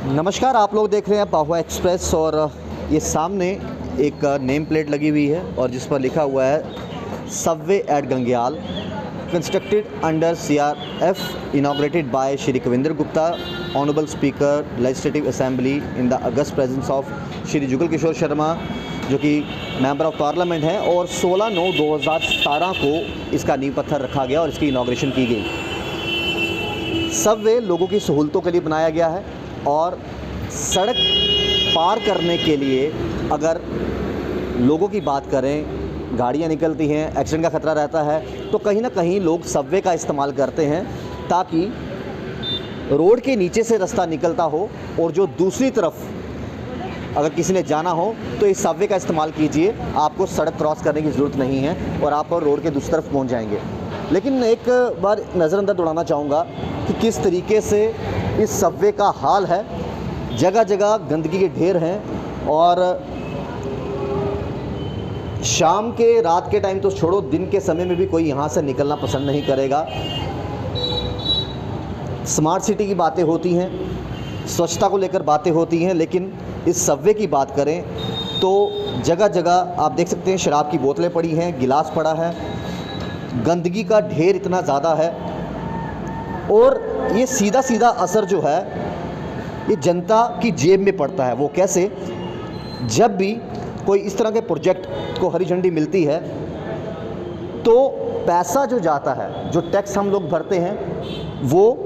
नमस्कार, आप लोग देख रहे हैं पाहुआ एक्सप्रेस और ये सामने एक नेम प्लेट लगी हुई है और जिस पर लिखा हुआ है subway at Gangyal, constructed under CRF, inaugurated by Shri Kavinder Gupta, honourable speaker legislative assembly in the august presence of Shri Jugal Kishore Sharma जो कि मेंबर ऑफ पार्लियामेंट हैं। और 16/9/2017 को इसका नींव पत्थर रखा गया और इसकी इनॉग्रेशन की गई। सबवे लोगों की सहूलतों के लिए बनाया गया है और सड़क पार करने के लिए अगर लोगों की बात करें, गाड़ियां निकलती हैं, एक्सीडेंट का ख़तरा रहता है, तो कहीं ना कहीं लोग सबवे का इस्तेमाल करते हैं ताकि रोड के नीचे से रास्ता निकलता हो और जो दूसरी तरफ अगर किसी ने जाना हो तो इस सबवे का इस्तेमाल कीजिए। आपको सड़क क्रॉस करने की ज़रूरत नहीं है और आप रोड के दूसरी तरफ पहुंच जाएंगे। लेकिन एक बार नज़रअंदर दौड़ाना चाहूँगा कि किस तरीके से इस सबवे का हाल है। जगह जगह गंदगी के ढेर हैं और शाम के रात के टाइम तो छोड़ो, दिन के समय में भी कोई यहाँ से निकलना पसंद नहीं करेगा। स्मार्ट सिटी की बातें होती हैं, स्वच्छता को लेकर बातें होती हैं, लेकिन इस सबवे की बात करें तो जगह जगह आप देख सकते हैं शराब की बोतलें पड़ी हैं, गिलास पड़ा है, गंदगी का ढेर इतना ज़्यादा है। और ये सीधा सीधा असर जो है ये जनता की जेब में पड़ता है। वो कैसे? जब भी कोई इस तरह के प्रोजेक्ट को हरी झंडी मिलती है तो पैसा जो जाता है, जो टैक्स हम लोग भरते हैं, वो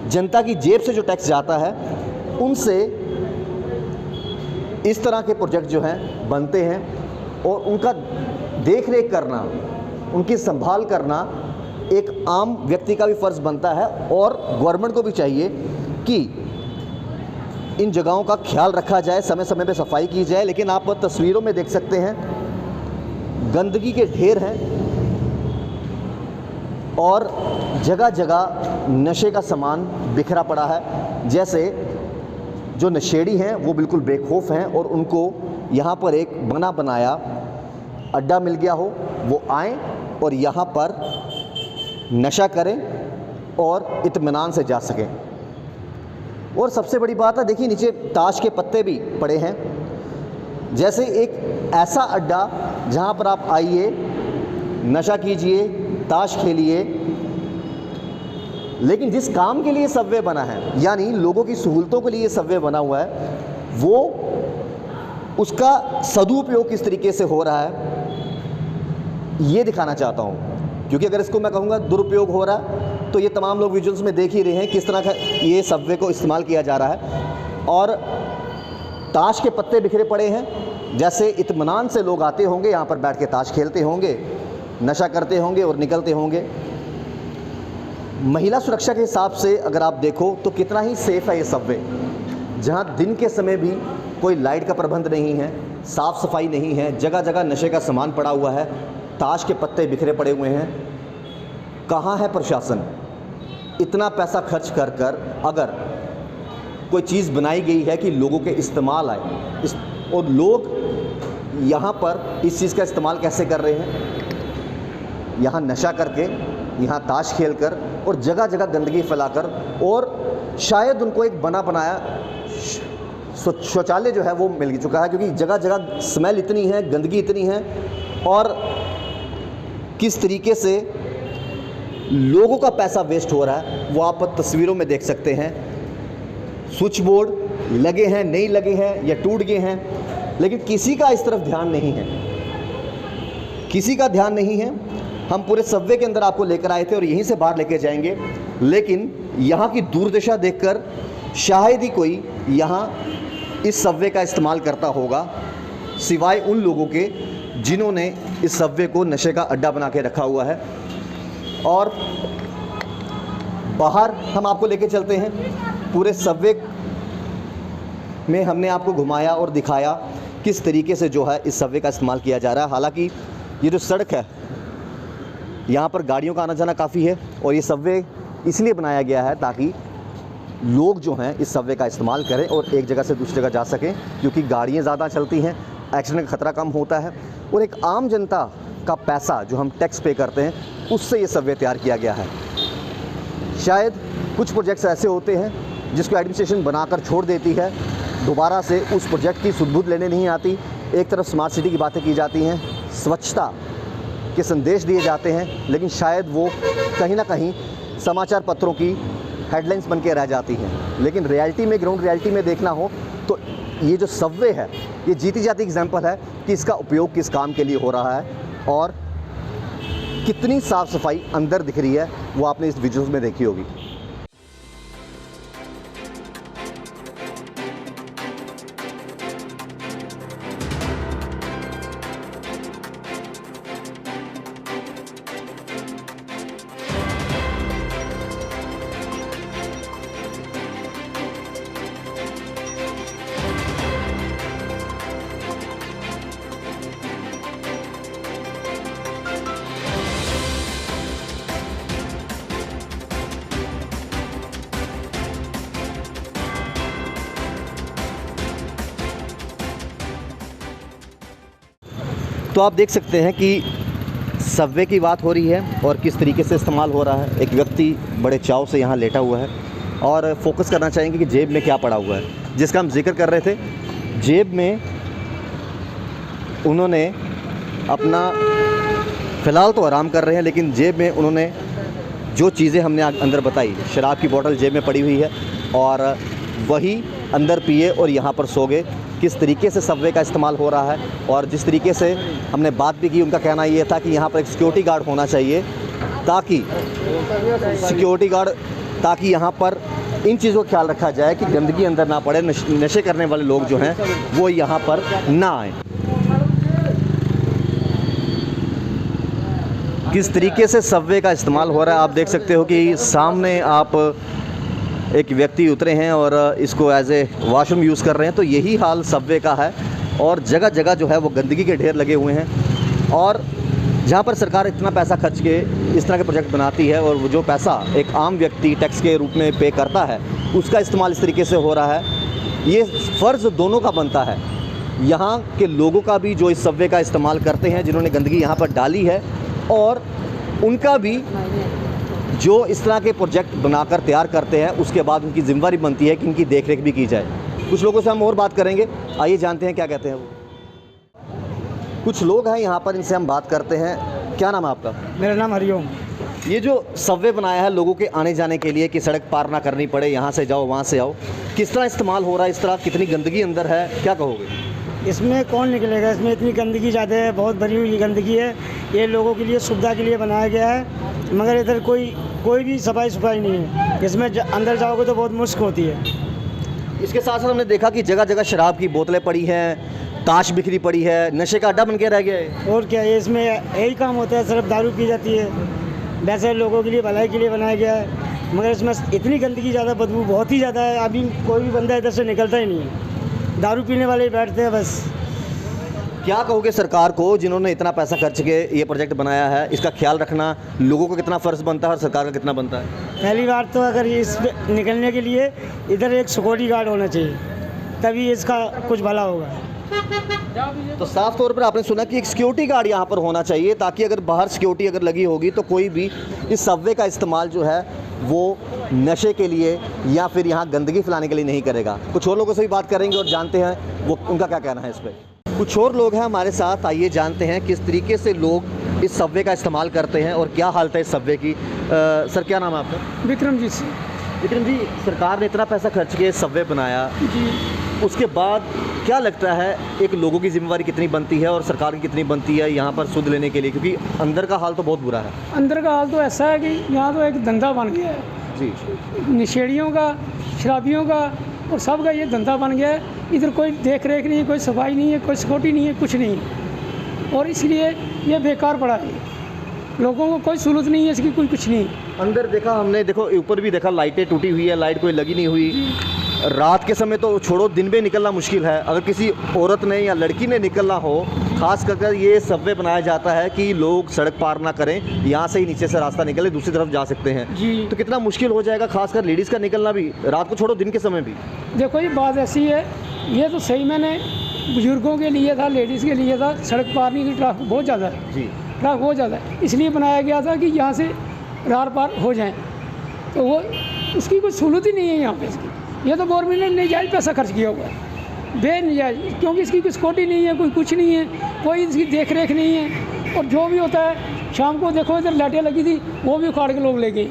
जनता की जेब से जो टैक्स जाता है उनसे इस तरह के प्रोजेक्ट जो हैं बनते हैं और उनका देख रेख करना, उनकी संभाल करना एक आम व्यक्ति का भी फ़र्ज़ बनता है। और गवर्नमेंट को भी चाहिए कि इन जगहों का ख्याल रखा जाए, समय समय पे सफाई की जाए। लेकिन आप तस्वीरों में देख सकते हैं गंदगी के ढेर हैं और जगह जगह नशे का सामान बिखरा पड़ा है। जैसे जो नशेड़ी हैं वो बिल्कुल बेखौफ हैं और उनको यहाँ पर एक बना बनाया अड्डा मिल गया हो, वो आएँ और यहाँ पर नशा करें और इत्मीनान से जा सकें। और सबसे बड़ी बात है, देखिए नीचे ताश के पत्ते भी पड़े हैं। जैसे एक ऐसा अड्डा जहाँ पर आप आइए, नशा कीजिए, ताश खेलिए, लेकिन जिस काम के लिए सबवे बना है, यानी लोगों की सहूलतों के लिए सबवे बना हुआ है, वो उसका सदुपयोग किस तरीके से हो रहा है ये दिखाना चाहता हूँ। क्योंकि अगर इसको मैं कहूँगा दुरुपयोग हो रहा है तो ये तमाम लोग विजुअल्स में देख ही रहे हैं किस तरह का ये सबवे को इस्तेमाल किया जा रहा है। और ताश के पत्ते बिखरे पड़े हैं, जैसे इत्मीनान से लोग आते होंगे, यहाँ पर बैठ के ताश खेलते होंगे, नशा करते होंगे और निकलते होंगे। महिला सुरक्षा के हिसाब से अगर आप देखो तो कितना ही सेफ़ है ये सबवे, जहाँ दिन के समय भी कोई लाइट का प्रबंध नहीं है, साफ़ सफाई नहीं है, जगह जगह नशे का सामान पड़ा हुआ है, ताश के पत्ते बिखरे पड़े हुए हैं। कहाँ है प्रशासन? इतना पैसा खर्च कर कर अगर कोई चीज़ बनाई गई है कि लोगों के इस्तेमाल आए, और लोग यहाँ पर इस चीज़ का इस्तेमाल कैसे कर रहे हैं? यहाँ नशा करके, यहाँ ताश खेलकर और जगह जगह गंदगी फैलाकर। और शायद उनको एक बना बनाया शौचालय जो है वो मिल चुका है, क्योंकि जगह जगह स्मेल इतनी है, गंदगी इतनी है और किस तरीके से लोगों का पैसा वेस्ट हो रहा है वो आप तस्वीरों में देख सकते हैं। स्विच बोर्ड लगे हैं, नहीं लगे हैं या टूट गए हैं, लेकिन किसी का इस तरफ ध्यान नहीं है, किसी का ध्यान नहीं है। हम पूरे सबवे के अंदर आपको लेकर आए थे और यहीं से बाहर लेके जाएंगे, लेकिन यहाँ की दुर्दशा देखकर शायद ही कोई यहाँ इस सबवे का इस्तेमाल करता होगा, सिवाय उन लोगों के जिन्होंने इस सबवे को नशे का अड्डा बना के रखा हुआ है। और बाहर हम आपको लेके चलते हैं, पूरे सबवे में हमने आपको घुमाया और दिखाया किस तरीके से जो है इस सबवे का इस्तेमाल किया जा रहा है। हालांकि ये जो सड़क है यहाँ पर गाड़ियों का आना जाना काफ़ी है और ये सबवे इसलिए बनाया गया है ताकि लोग जो हैं इस सबवे का इस्तेमाल करें और एक जगह से दूसरी जगह जा सकें, क्योंकि गाड़ियाँ ज़्यादा चलती हैं, एक्सीडेंट का ख़तरा कम होता है। और एक आम जनता का पैसा जो हम टैक्स पे करते हैं उससे ये सबवे तैयार किया गया है। शायद कुछ प्रोजेक्ट्स ऐसे होते हैं जिसको एडमिनिस्ट्रेशन बनाकर छोड़ देती है, दोबारा से उस प्रोजेक्ट की सुध-बुध लेने नहीं आती। एक तरफ स्मार्ट सिटी की बातें की जाती हैं, स्वच्छता के संदेश दिए जाते हैं, लेकिन शायद वो कहीं ना कहीं समाचार पत्रों की हेडलाइंस बन के रह जाती हैं। लेकिन रियलिटी में, ग्राउंड रियलिटी में देखना हो तो ये जो सबवे है, ये जीती जाती एग्जाम्पल है कि इसका उपयोग किस काम के लिए हो रहा है और कितनी साफ़ सफाई अंदर दिख रही है, वो आपने इस वीडियोज़ में देखी होगी। तो आप देख सकते हैं कि सबवे की बात हो रही है और किस तरीके से इस्तेमाल हो रहा है। एक व्यक्ति बड़े चाव से यहाँ लेटा हुआ है और फोकस करना चाहेंगे कि जेब में क्या पड़ा हुआ है, जिसका हम जिक्र कर रहे थे। जेब में उन्होंने अपना, फ़िलहाल तो आराम कर रहे हैं, लेकिन जेब में उन्होंने जो चीज़ें हमने अंदर बताई, शराब की बोतल जेब में पड़ी हुई है और वही अंदर पिए और यहाँ पर सो गए। किस तरीके से सबवे का इस्तेमाल हो रहा है और जिस तरीके से हमने बात भी की, उनका कहना ये था कि यहाँ पर एक सिक्योरिटी गार्ड होना चाहिए ताकि यहाँ पर इन चीज़ों का ख्याल रखा जाए कि गंदगी अंदर ना पड़े, नशे करने वाले लोग जो हैं वो यहाँ पर ना आए। किस तरीके से सबवे का इस्तेमाल हो रहा है आप देख सकते हो कि सामने आप एक व्यक्ति उतरे हैं और इसको एज ए वॉशरूम यूज़ कर रहे हैं। तो यही हाल सबवे का है और जगह जगह जो है वो गंदगी के ढेर लगे हुए हैं। और जहाँ पर सरकार इतना पैसा खर्च के इस तरह के प्रोजेक्ट बनाती है और वो जो पैसा एक आम व्यक्ति टैक्स के रूप में पे करता है, उसका इस्तेमाल इस तरीके से हो रहा है। ये फ़र्ज़ दोनों का बनता है, यहाँ के लोगों का भी जो इस सबवे का इस्तेमाल करते हैं, जिन्होंने गंदगी यहाँ पर डाली है, और उनका भी जो इस तरह के प्रोजेक्ट बनाकर तैयार करते हैं, उसके बाद उनकी जिम्मेदारी बनती है कि इनकी देखरेख भी की जाए। कुछ लोगों से हम और बात करेंगे, आइए जानते हैं क्या कहते हैं वो। कुछ लोग हैं यहाँ पर, इनसे हम बात करते हैं। क्या नाम है आपका? मेरा नाम हरिओम। ये जो सबवे बनाया है लोगों के आने जाने के लिए कि सड़क पार ना करनी पड़े, यहाँ से जाओ वहाँ से आओ, किस तरह इस्तेमाल हो रहा है? इस तरह कितनी गंदगी अंदर है, क्या कहोगे? इसमें कौन निकलेगा? इसमें इतनी गंदगी ज़्यादा है, बहुत भरी हुई गंदगी है। ये लोगों के लिए सुविधा के लिए बनाया गया है, मगर इधर कोई भी सफाई नहीं है। इसमें अंदर जाओगे तो बहुत मुश्किल होती है। इसके साथ साथ हमने देखा कि जगह जगह शराब की बोतलें पड़ी हैं, ताश बिखरी पड़ी है, नशे का अड्डा बन के रह गया है। और क्या है, इसमें यही काम होता है, सिर्फ दारू पी जाती है। वैसे लोगों के लिए भलाई के लिए बनाया गया है, मगर इसमें इतनी गंदगी ज़्यादा, बदबू बहुत ही ज़्यादा है। अभी कोई भी बंदा इधर से निकलता ही नहीं है, दारू पीने वाले ही बैठते हैं बस। क्या कहोगे सरकार को, जिन्होंने इतना पैसा खर्च के ये प्रोजेक्ट बनाया है? इसका ख्याल रखना लोगों को कितना फ़र्ज़ बनता है और सरकार का कितना बनता है? पहली बात तो अगर इस निकलने के लिए इधर एक सिक्योरिटी गार्ड होना चाहिए, तभी इसका कुछ भला होगा। तो साफ तौर पर आपने सुना कि एक सिक्योरिटी गार्ड यहाँ पर होना चाहिए, ताकि अगर बाहर सिक्योरिटी अगर लगी होगी तो कोई भी इस सबवे का इस्तेमाल जो है वो नशे के लिए या फिर यहाँ गंदगी फैलाने के लिए नहीं करेगा। कुछ और लोगों से भी बात करेंगे और जानते हैं वो उनका क्या कहना है इस पर। कुछ और लोग हैं हमारे साथ, आइए जानते हैं किस तरीके से लोग इस सबवे का इस्तेमाल करते हैं और क्या हालत है इस सबवे की। सर क्या नाम है आपका? विक्रमजीत सिंह। विक्रम जी, सरकार ने इतना पैसा खर्च के सबवे बनाया जी, उसके बाद क्या लगता है एक लोगों की जिम्मेवारी कितनी बनती है और सरकार की कितनी बनती है यहाँ पर सुध लेने के लिए? क्योंकि अंदर का हाल तो बहुत बुरा है। अंदर का हाल तो ऐसा है कि यहाँ तो एक धंधा बन गया है जी, नशेड़ियों का, शराबियों का और सब का ये धंधा बन गया है। इधर कोई देख रेख नहीं है, कोई सफाई नहीं है, कोई सिक्योरिटी नहीं है, कुछ नहीं है, और इसलिए ये बेकार पड़ा है। लोगों को कोई सहूलत नहीं है इसकी, कोई कुछ नहीं। अंदर देखा हमने, देखो ऊपर भी देखा, लाइटें टूटी हुई है, लाइट कोई लगी नहीं हुई। रात के समय तो छोड़ो, दिन में निकलना मुश्किल है। अगर किसी औरत ने या लड़की ने निकलना हो, खास कर ये सबवे बनाया जाता है कि लोग सड़क पार ना करें, यहाँ से ही नीचे से रास्ता निकले दूसरी तरफ जा सकते हैं जी। तो कितना मुश्किल हो जाएगा, खासकर लेडीज़ का निकलना भी, रात को छोड़ो दिन के समय भी। देखो ये बात ऐसी है, ये तो सही मैंने बुजुर्गों के लिए था, लेडीज़ के लिए था, सड़क पार नहीं की ट्रैफिक बहुत ज़्यादा है जी, ट्रैफिक बहुत ज़्यादा है, इसलिए बनाया गया था कि यहाँ से रार पार हो जाएँ। तो वो उसकी कोई सहूलत ही नहीं है यहाँ पे इसकी। ये तो गवर्नमेंट ने नाजायज़ पैसा खर्च किया हुआ है, बेनजायज, क्योंकि इसकी कोई सिक्योरिटी नहीं है, कोई कुछ नहीं है, कोई इसकी देख रेख नहीं है। और जो भी होता है शाम को देखो इधर लाइटें लगी थी वो भी उखाड़ के लोग ले गए,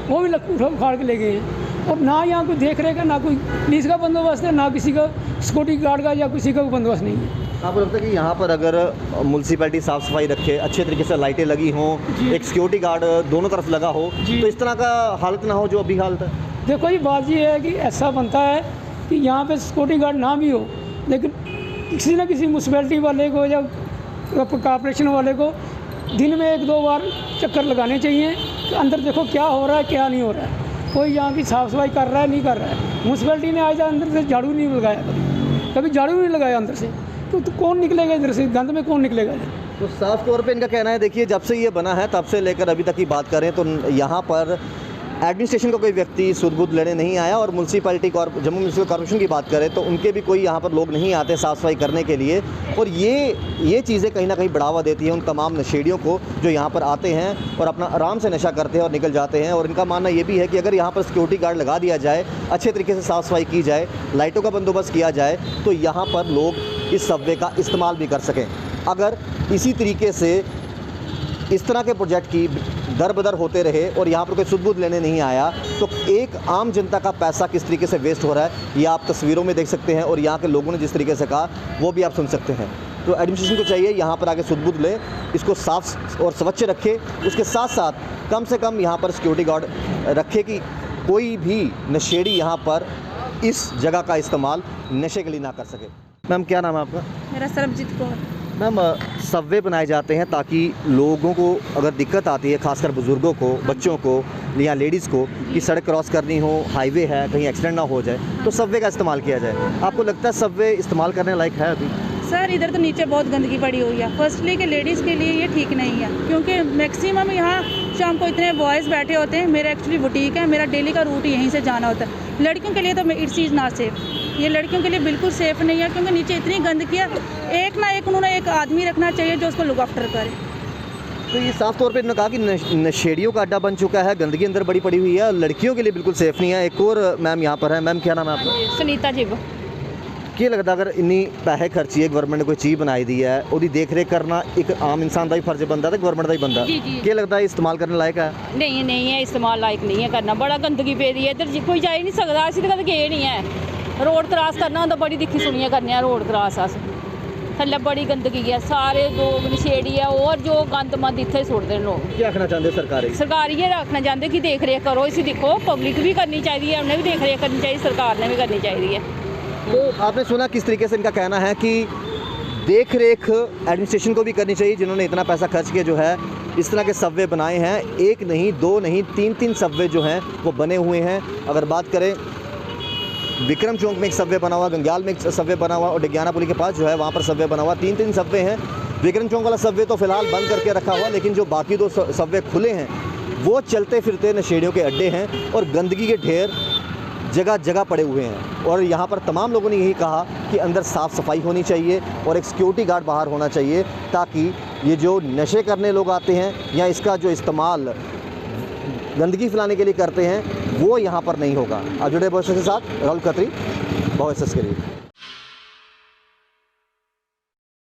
वो भी उखाड़ के ले गए हैं। और ना यहाँ कोई देख रेख है, ना कोई पुलिस का बंदोबस्त है, ना किसी का सिक्योरिटी गार्ड का या किसी का बंदोबस्त नहीं है। आपको लगता है कि यहाँ पर अगर म्यूनसिपैलिटी साफ़ सफाई रखे, अच्छे तरीके से लाइटें लगी हों, एक सिक्योरिटी गार्ड दोनों तरफ लगा हो, तो इस तरह का हालत ना हो जो अभी हालत है? देखो ये बात ये है कि ऐसा बनता है कि यहाँ पे सिक्योरिटी गार्ड ना भी हो, लेकिन किसी न किसी म्यूनसिपैलिटी वाले को या कॉर्पोरेशन वाले को दिन में 1-2 बार चक्कर लगाने चाहिए कि अंदर देखो क्या हो रहा है क्या नहीं हो रहा है। कोई यहाँ की साफ़ सफाई कर रहा है नहीं कर रहा है। म्यूनसिपैलिटी ने आज अंदर से झाड़ू नहीं लगाया, कभी झाड़ू नहीं लगाया अंदर से, तो कौन निकलेगा इधर से, गंद में कौन निकलेगा इधर? तो साफ तौर पे इनका कहना है, देखिए जब से ये बना है तब से लेकर अभी तक की बात करें तो यहाँ पर एडमिनिस्ट्रेशन का कोई व्यक्ति सुध बुध लेने नहीं आया, और म्यूनसिपैलिटी जम्मू म्यूनसिपल कॉर्पोरेशन की बात करें तो उनके भी कोई यहाँ पर लोग नहीं आते साफ़ सफाई करने के लिए। और ये चीज़ें कहीं ना कहीं बढ़ावा देती हैं उन तमाम नशेड़ियों को जो यहाँ पर आते हैं और अपना आराम से नशा करते हैं और निकल जाते हैं। और इनका मानना ये भी है कि अगर यहाँ पर सिक्योरिटी गार्ड लगा दिया जाए, अच्छे तरीके से साफ़ सफाई की जाए, लाइटों का बंदोबस्त किया जाए, तो यहाँ पर लोग इस सबवे का इस्तेमाल भी कर सकें। अगर इसी तरीके से इस तरह के प्रोजेक्ट की दर बदर होते रहे और यहाँ पर कोई सुध बुध लेने नहीं आया तो एक आम जनता का पैसा किस तरीके से वेस्ट हो रहा है ये आप तस्वीरों में देख सकते हैं, और यहाँ के लोगों ने जिस तरीके से कहा वो भी आप सुन सकते हैं। तो एडमिनिस्ट्रेशन को चाहिए यहाँ पर आके सुध बुध ले, इसको साफ़ और स्वच्छ रखे, उसके साथ साथ कम से कम यहाँ पर सिक्योरिटी गार्ड रखे कि कोई भी नशेड़ी यहाँ पर इस जगह का इस्तेमाल नशे के लिए ना कर सके। मैम क्या नाम है आपका? मेरा सरबजीत कौर। मैम सबवे बनाए जाते हैं ताकि लोगों को अगर दिक्कत आती है, खासकर बुज़ुर्गों को, बच्चों को या लेडीज़ को कि सड़क क्रॉस करनी हो, हाईवे है, कहीं एक्सीडेंट ना हो जाए, तो सबवे का इस्तेमाल किया जाए। आपको लगता है सबवे इस्तेमाल करने लायक है अभी? सर इधर तो नीचे बहुत गंदगी पड़ी हुई है। फर्स्टली कि लेडीज़ के लिए ये ठीक नहीं है, क्योंकि मैक्सिमम यहाँ शाम को इतने बॉयज़ बैठे होते हैं। मेरा एक्चुअली बुटीक है, मेरा डेली का रूट यहीं से जाना होता है। लड़कियों के लिए तो इट्स इज़ नॉट सेफ़, ये लड़कियों के लिए बिल्कुल सेफ़ नहीं है, क्योंकि नीचे इतनी गंदगी है। एक ना एक उन्होंने एक आदमी रखना चाहिए जो उसको लुक आफ्टर करे। तो ये साफ तौर पे इन्होंने कहा कि नशेड़ियों का अड्डा बन चुका है, गंदगी अंदर बड़ी पड़ी हुई है, लड़कियों के लिए बिल्कुल सेफ़ नहीं है। एक और मैम यहाँ पर है। मैम क्या नाम है आपका? सुनीता जी। ਕੀ लगता अगर इन्नी पैसे खर्चिए गवर्नमेंट ने कोई चीज़ बनाई दी है, ਉਹਦੀ देख रेख करना एक आम इंसान का ही फर्ज बनता है तो गवर्नमेंट का ही बनता है। क्या लगता है इस्तेमाल करने लायक है? नहीं है, इस्तेमाल लायक नहीं है करना। बड़ा गंदगी पेदी है इधर, कोई जा ही नहीं सकता। असीं तो कदे गए नहीं है। रोड क्रॉस करना होंदा बड़ी दिक्खी सुनिए करने रोड क्रॉस अस थल्ले बड़ी गंदगी है, सारे लोग नशेड़ी है और जो गंद मंद इत्थे सुटदे न लोग। क्या आखना चाहते सरकार ये रखना चाहते कि देख रेख करो, इसी देखो पब्लिक भी करनी चाहिए है, उन्हें भी देख रेख करनी चाहिए, सरकार ने भी करनी चाहिए है। तो आपने सुना किस तरीके से इनका कहना है कि देख रेख एडमिनिस्ट्रेशन को भी करनी चाहिए, जिन्होंने इतना पैसा खर्च किया जो है इस तरह के सबवे बनाए हैं। एक नहीं, दो नहीं, तीन सबवे जो हैं वो बने हुए हैं। अगर बात करें विक्रम चौक में एक सबवे बना हुआ, गंग्याल में एक सबवे बना हुआ और डिग्याना पुली के पास जो है वहाँ पर सबवे बना हुआ। तीन सबवे हैं। विक्रम चौक वाला सबवे तो फ़िलहाल बंद करके रखा हुआ, लेकिन जो बाकी 2 सबवे खुले हैं वो चलते फिरते नशेड़ियों के अड्डे हैं और गंदगी के ढेर जगह जगह पड़े हुए हैं। और यहाँ पर तमाम लोगों ने यही कहा कि अंदर साफ़ सफाई होनी चाहिए और एक सिक्योरिटी गार्ड बाहर होना चाहिए, ताकि ये जो नशे करने लोग आते हैं या इसका जो इस्तेमाल गंदगी फैलाने के लिए करते हैं वो यहाँ पर नहीं होगा। आप जुड़े भविष्य के साथ राहुल खत्री, भविष्य के लिए।